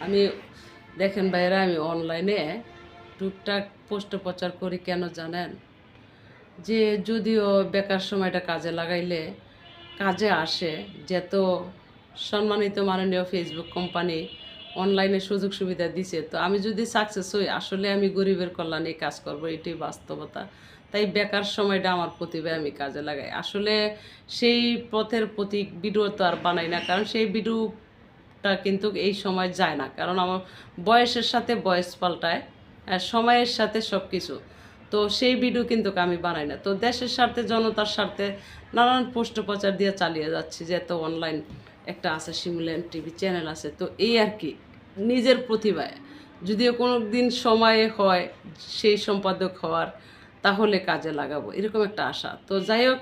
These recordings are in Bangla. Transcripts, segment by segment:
আমি দেখেন ভাইরা, আমি অনলাইনে টুকটাক পোস্ট প্রচার করি কেন জানেন? যে যদিও বেকার সময়টা কাজে লাগাইলে কাজে আসে, যেত সম্মানিত মাননীয় ফেসবুক কোম্পানি অনলাইনে সুযোগ সুবিধা দিছে, তো আমি যদি সাকসেস হই আসলে আমি গরিবের কল্যাণে কাজ করব, এটাই বাস্তবতা। তাই বেকার সময়টা আমার প্রতিভা আমি কাজে লাগাই। আসলে সেই পথের প্রতীক ভিডিও তো আর বানাই না, কারণ সেই ভিডিওটা কিন্তু এই সময় যায় না, কারণ আমার বয়সের সাথে বয়স পাল্টায়, আর সময়ের সাথে সব কিছু। তো সেই ভিডিও কিন্তু আমি বানাই না। তো দেশের স্বার্থে, জনতার স্বার্থে নানান পোস্ট প্রচার দিয়ে চালিয়ে যাচ্ছি, যেহেতু অনলাইন একটা আছে, শিমুলেন টিভি চ্যানেল আছে। তো এই আর কি, নিজের প্রতিভায় যদিও কোনো দিন সময়ে হয় সেই সম্পাদক হওয়ার, তাহলে কাজে লাগাবো, এরকম একটা আশা। তো যাই হোক,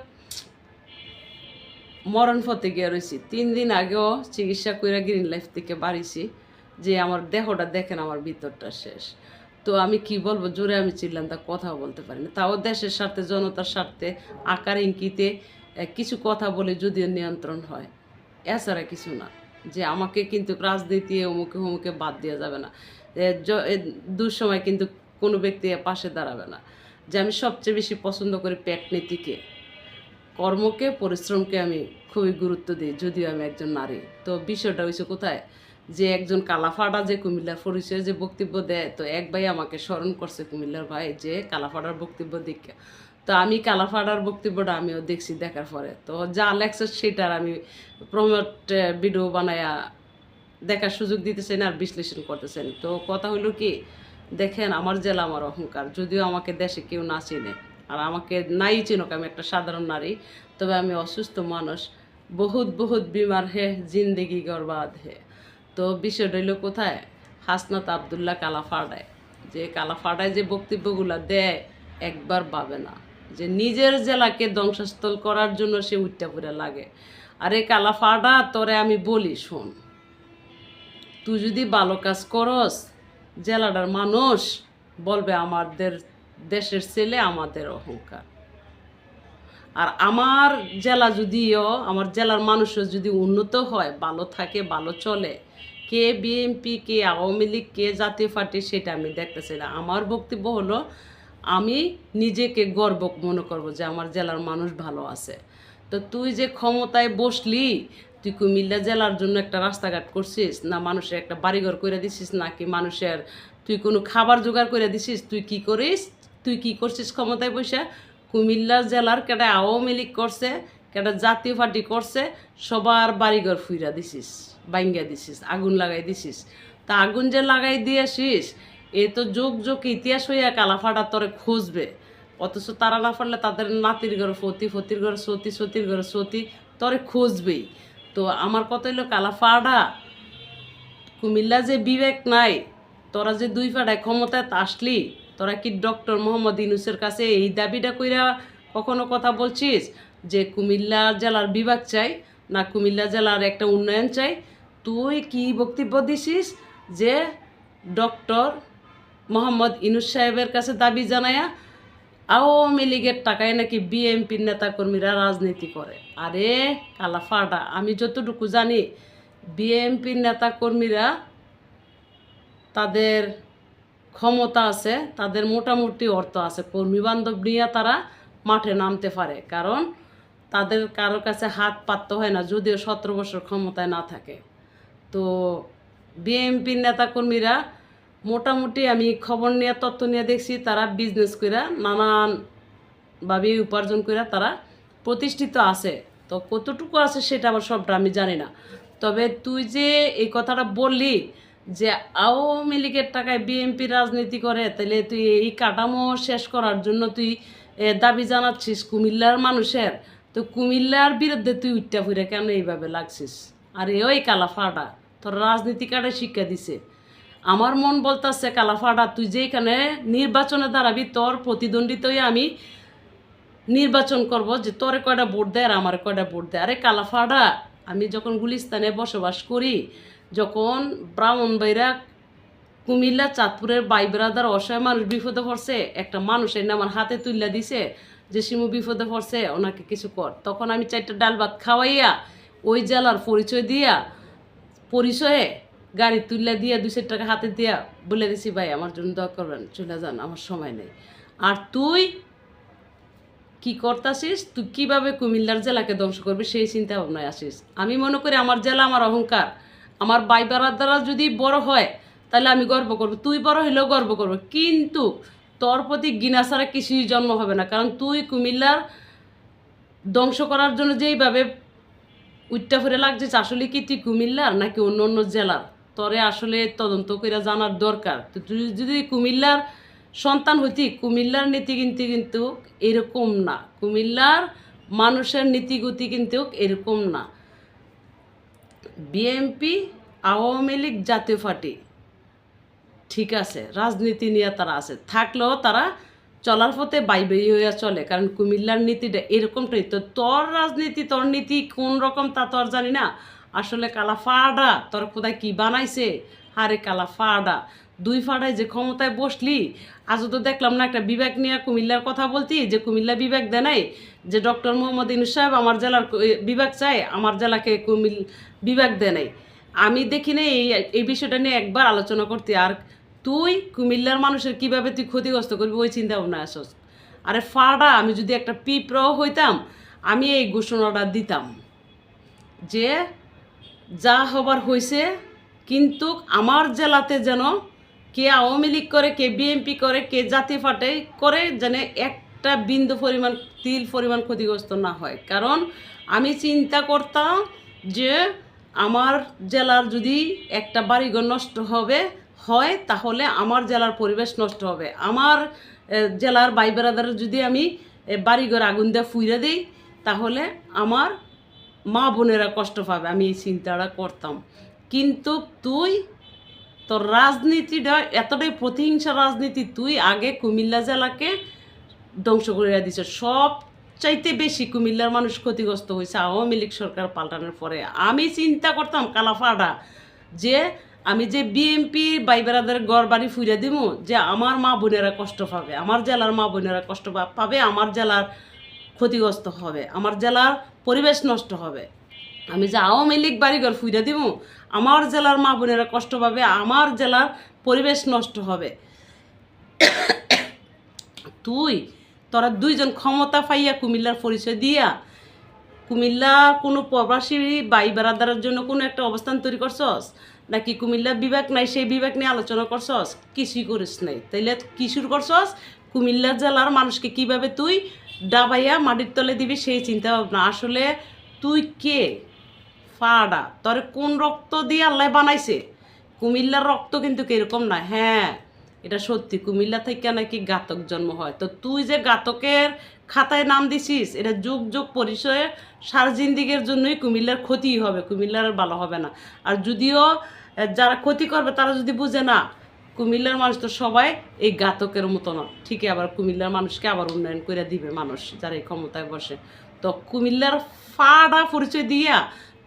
মরণ পথে গিয়ে রয়েছি। 3 দিন আগেও চিকিৎসা করে গ্রিন লাইফ থেকে বাড়িছি, যে আমার দেহটা দেখেন, আমার ভিতরটা শেষ। তো আমি কি বলবো, জোরে আমি চিল্লাম, তা কথাও বলতে পারি না। তাও দেশের স্বার্থে, জনতার স্বার্থে আকার ইঙ্গিতে কিছু কথা বলে যদিও নিয়ন্ত্রণ হয়, এছাড়া কিছু না। যে আমাকে কিন্তু রাজনীতি অমুকে হুমুকে বাদ দেওয়া যাবে না। দুঃসময় কিন্তু কোনো ব্যক্তি পাশে দাঁড়াবে না। যে আমি সবচেয়ে বেশি পছন্দ করি পেট নীতিকে, কর্মকে, পরিশ্রমকে আমি খুবই গুরুত্ব দিই, যদিও আমি একজন নারী। তো বিষয়টা হয়েছে কোথায়, যে একজন কালাফাড়া যে কুমিল্লার পরিচয়ে যে বক্তব্য দেয়, তো এক ভাই আমাকে স্মরণ করছে, কুমিল্লার ভাই, যে কালাফাড়ার বক্তব্য দেখে। তো আমি কালাফাড়ার বক্তব্যটা আমিও দেখছি, দেখার পরে তো যা লেখছে সেটার আমি প্রমোট ভিডিও বানায়া দেখার সুযোগ দিতেছেন আর বিশ্লেষণ করতেছেন। তো কথা হলো কি, দেখেন, আমার জেলা আমার অহংকার, যদিও আমাকে দেশে কেউ না চিনে, আর আমাকে নাই চিনুক, আমি একটা সাধারণ নারী, তবে আমি অসুস্থ মানুষ। বহুত বহুত বিমার হে, জিন্দেগি গরবাদ হে। তো বিষয়টা হইলো কোথায়, হাসনাত আবদুল্লাহ কালাফাড়ায়, যে কালাফাড়ায় যে বক্তব্যগুলো দেয়, একবার ভাবে না যে নিজের জেলাকে ধ্বংসস্থল করার জন্য সে উঠটা পড়ে লাগে। আরে কালাফাড়া, তোরে আমি বলি শোন, তুই যদি ভালো কাজ করস, জেলাটার মানুষ বলবে আমাদের দেশের ছেলে, আমাদের অহংকার। আর আমার জেলা যদিও, আমার জেলার মানুষও যদি উন্নত হয়, ভালো থাকে, ভালো চলে, কে বিএনপি, কে আওয়ামী লীগ, কে জাতীয় পার্টি, সেটা আমি দেখতেছি না। আমার বক্তব্য হলো, আমি নিজেকে গর্ব মনে করব যে আমার জেলার মানুষ ভালো আছে। তো তুই যে ক্ষমতায় বসলি, তুই কুমিল্লা জেলার জন্য একটা রাস্তাঘাট করছিস না, মানুষের একটা বাড়িঘর করে দিছিস, নাকি মানুষের তুই কোনো খাবার জোগাড় করে দিছিস? তুই কি করিস? তুই কি করছিস ক্ষমতায় বসে? কুমিল্লা জেলার কেটা আওয়ামী লীগ করছে, কেটা জাতীয় পার্টি করছে, সবার বাড়িঘর ফুইরা দিছিস, বাইঙ্গা দিছিস, আগুন লাগাই দিছিস। তা আগুন যে লাগাই দিয়েছিস, এ তো যোগ যোগ ইতিহাস হইয়া কালাফাটা তোরে খুঁজবে। অথচ তারা না পারলে তাদের নাতির ঘরে ফতি, ফতির ঘরে সতী, সতীর ঘরে সতী, তোরে খুঁজবেই। তো আমার কথা হইলো, কালাফাড়া, কুমিল্লা যে বিবেক নাই, তোরা যে 2 পাড়ায় ক্ষমতায় আসলি, তোরা কি ডক্টর মোহাম্মদ ইউনূসের কাছে এই দাবিটা কইরা কখনো কথা বলছিস যে কুমিল্লা জেলার বিভাগ চাই, না কুমিল্লা জেলার একটা উন্নয়ন চাই? তুই কি বক্তব্য দিছিস যে ডক্টর মোহাম্মদ ইউনূস সাহেবের কাছে দাবি জানায়া আওয়ামী লীগের টাকায় নাকি বিএনপির নেতাকর্মীরা রাজনীতি করে? আরে কালাফাড়া, আমি যতটুকু জানি, বিএনপির নেতাকর্মীরা, তাদের ক্ষমতা আছে, তাদের মোটামুটি অর্থ আছে, কর্মী বান্ধব নিয়ে তারা মাঠে নামতে পারে, কারণ তাদের কারোর কাছে হাত পাততে হয় না, যদিও 17 বছর ক্ষমতায় না থাকে। তো বিএনপির নেতাকর্মীরা মোটামুটি, আমি খবর নিয়ে, তথ্য নিয়ে দেখছি, তারা বিজনেস করে, নানানভাবে উপার্জন করে তারা প্রতিষ্ঠিত আছে। তো কতটুকু আছে সেটা আবার সবটা আমি জানি না। তবে তুই যে এই কথাটা বললি যে আওয়ামী লীগের টাকায় বিএনপি রাজনীতি করে, তাহলে তুই এই কাঠামো শেষ করার জন্য তুই দাবি জানাচ্ছিস কুমিল্লার মানুষের। তো কুমিল্লার বিরুদ্ধে তুই উঠটা ফুরে কেন এইভাবে লাগছিস? আর ওই কালাফাড়া, তোর রাজনীতি কার্ডে শিক্ষা দিছে। আমার মন বলতেছে, কালাফাড়া, তুই যে এখানে নির্বাচনে দাঁড়াবি, তোর প্রতিদ্বন্দ্বিতায় আমি নির্বাচন করব যে তোরে কয়টা ভোট দেয় আর আমার কয়টা ভোট দেয়। আরে কালাফাড়া, আমি যখন গুলিস্তানে বসবাস করি, যখন ব্রাহ্মণবাড়িয়া, কুমিল্লা, চাঁদপুরের ভাই ব্রাদার অসহায় মানুষ বিপদে পড়ছে, একটা মানুষ এনে আমার হাতে তুললা দিছে যে শিমু বিপদে পড়ছে, ওনাকে কিছু কর, তখন আমি 4টা ডাল ভাত খাওয়াইয়া ওই জেলার পরিচয় দিয়া, পরিচয়ে গাড়ি তুললে দিয়ে 200 টাকা হাতে দিয়া বলে দিছি ভাই আমার জন্য দোয়া করবেন, চলে যান, আমার সময় নেই। আর তুই কি করতাছিস, তুই কিভাবে কুমিল্লার জেলাকে ধ্বংস করবি সেই চিন্তা ভাবনায় আসিস। আমি মনে করি আমার জেলা আমার অহংকার, আমার ভাই দ্বারা যদি বড় হয় তাহলে আমি গর্ব করবো, তুই বড় হইলেও গর্ব করবো, কিন্তু তোর প্রতি ঘৃণা ছাড়া কিছুই জন্ম হবে না। কারণ তুই কুমিল্লার ধ্বংস করার জন্য যেইভাবে উইট্টা ফিরে লাগছিস, আসলে কি তুই কুমিল্লার নাকি অন্য অন্য জেলার, তোরে আসলে তদন্ত করে জানার দরকার। তো তুই যদি কুমিল্লার সন্তান হইতি, কুমিল্লার নীতি কিন্তু এরকম না, কুমিল্লার মানুষের নীতিগতি কিন্তু এরকম না। বিএনপি, আওয়ামী লীগ, জাতীয় পার্টি ঠিক আছে, রাজনীতি নিয়ে তারা আছে, থাকলেও তারা চলার পথে বাইবেই হইয়া চলে, কারণ কুমিল্লার নীতিটা এরকমটাই। তো তোর রাজনীতি, তোর নীতি কোন রকম তা তো আর জানি না। আসলে কালা ফাড়া তোর কোথায় কি বানাইছে, হারে কালা ফাড়া, 2 ফাড়ায় যে ক্ষমতায় বসলি। আজও তো দেখলাম না একটা বিভাগ নিয়ে কুমিল্লার কথা বলতি, যে কুমিল্লা বিভাগ দেয় নাই, যে ডক্টর মোহাম্মদ ইউনূস সাহেব আমার জেলার বিভাগ চায়, আমার জেলাকে বিভাগ দেয় নাই। আমি দেখি না এই বিষয়টা নিয়ে একবার আলোচনা করতে। আর তুই কুমিল্লার মানুষের কিভাবে তুই ক্ষতিগ্রস্ত করবি ওই চিন্তা ভাবনা আসস। আরে ফাড়া, আমি যদি একটা পিঁপড়াও হইতাম আমি এই ঘোষণাটা দিতাম যে যা হবার হয়েছে, কিন্তু আমার জেলাতে যেন কে আওয়ামী লীগ করে, কে বিএনপি করে, কে জাতীয় পার্টি করে, যেন একটা বিন্দু পরিমাণ, তিল পরিমাণ ক্ষতিগ্রস্ত না হয়। কারণ আমি চিন্তা করতাম যে আমার জেলার যদি একটা বাড়িঘর নষ্ট হয় তাহলে আমার জেলার পরিবেশ নষ্ট হবে। আমার জেলার ভাই বেড়াদারের যদি আমি বাড়িঘর আগুন দিয়ে ফুইরে দিই তাহলে আমার মা বোনেরা কষ্ট পাবে, আমি এই চিন্তাটা করতাম। কিন্তু তুই তোর রাজনীতিটা এতটাই প্রতিহিংসা রাজনীতি, তুই আগে কুমিল্লা জেলাকে ধ্বংস করে দিছ। সব চাইতে বেশি কুমিল্লার মানুষ ক্ষতিগ্রস্ত হয়েছে আওয়ামী লীগ সরকার পাল্টানোর পরে। আমি চিন্তা করতাম কালাফাড়া, যে আমি যে বিএনপি ভাই বেড়াদের ঘর বাড়ি ফুইরা দিব, যে আমার মা বোনেরা কষ্ট পাবে, আমার জেলার মা বোনেরা কষ্ট পাবে, আমার জেলার ক্ষতিগ্রস্ত হবে, আমার জেলার পরিবেশ নষ্ট হবে। আমি যে আওয়ামী লীগ বাড়িঘর ফুইরা দিব, আমার জেলার মা বোনেরা কষ্ট পাবে, আমার জেলার পরিবেশ নষ্ট হবে। তোরা 2 জন ক্ষমতা পাইয়া কুমিল্লার পরিচয় দিয়া কুমিল্লা কোনো প্রবাসী ভাই বেড়াদারের জন্য কোনো একটা অবস্থান তৈরি করছস, নাকি কুমিল্লা বিভাগ নাই সেই বিভাগ নিয়ে আলোচনা করছস? কিছুই করিস নাই। তাইলে কি শুরু করছস? কুমিল্লা জেলার মানুষকে কিভাবে তুই ডাবাইয়া মাটির তলে দিবি সেই চিন্তা ভাবনা। আসলে তুই কে ফাড়া, তোর কোন রক্ত দিয়ে আল্লাহ বানাইছে? কুমিল্লার রক্ত কিন্তু এরকম না। হ্যাঁ, এটা সত্যি, কুমিল্লা থেকে নাকি ঘাতক জন্ম হয়। তো তুই যে ঘাতকের খাতায় নাম দিছিস, এটা যুগ যুগ পরিচয়ে সার জিন্দিগির জন্যই কুমিল্লার ক্ষতি হবে, কুমিল্লার ভালো হবে না। আর যদিও যারা ক্ষতি করবে তারা যদি বুঝে না, কুমিল্লার মানুষ তো সবাই এই ঘাতকের মতো না, ঠিকই আবার কুমিল্লার মানুষকে আবার উন্নয়ন করে দিবে মানুষ যারা এই ক্ষমতায় বসে। তো কুমিল্লার ফাড়া পরিচয় দিয়া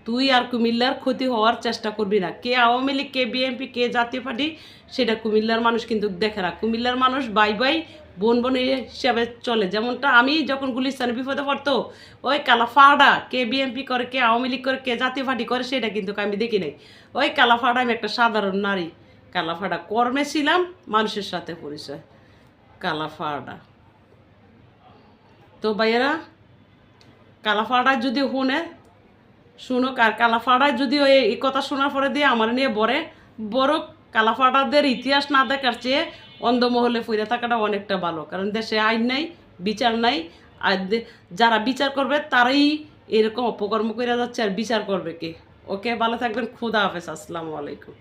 তুই আর কুমিল্লার ক্ষতি হওয়ার চেষ্টা করবি না। কে আওয়ামী লীগ, কে বিএনপি, কে জাতীয় পার্টি, সেটা কুমিল্লার মানুষ কিন্তু দেখে না। কুমিল্লার মানুষ বাই বোন বোন হিসাবে চলে। যেমনটা আমি যখন গুলিস্তানে বিপদে পড়তো, ওই কালাফাড়া কে বিএনপি করে, কে আওয়ামী লীগ করে, কে জাতীয় পার্টি করে, সেটা কিন্তু আমি দেখি নাই। ওই কালাফাড়া, আমি একটা সাধারণ নারী, কালাফাড়া কর্মে ছিলাম, মানুষের সাথে পরিচয়, কালাফাড়া। তো ভাইয়েরা, কালাফাড়ায় যদি শুনো, আর কালাফাড়ায় যদি এই কথা শোনার পরে দিয়ে আমার নিয়ে বড় কালাফাড়াদের ইতিহাস না দেখার চেয়ে অন্ধমহলে ফিরে থাকাটা অনেকটা ভালো। কারণ দেশে আইন নাই, বিচার নাই, আর যারা বিচার করবে তারাই এরকম অপকর্ম করে যাচ্ছে, আর বিচার করবে কে? ওকে, ভালো থাকবেন, খুদা হাফেজ, আসসালামু আলাইকুম।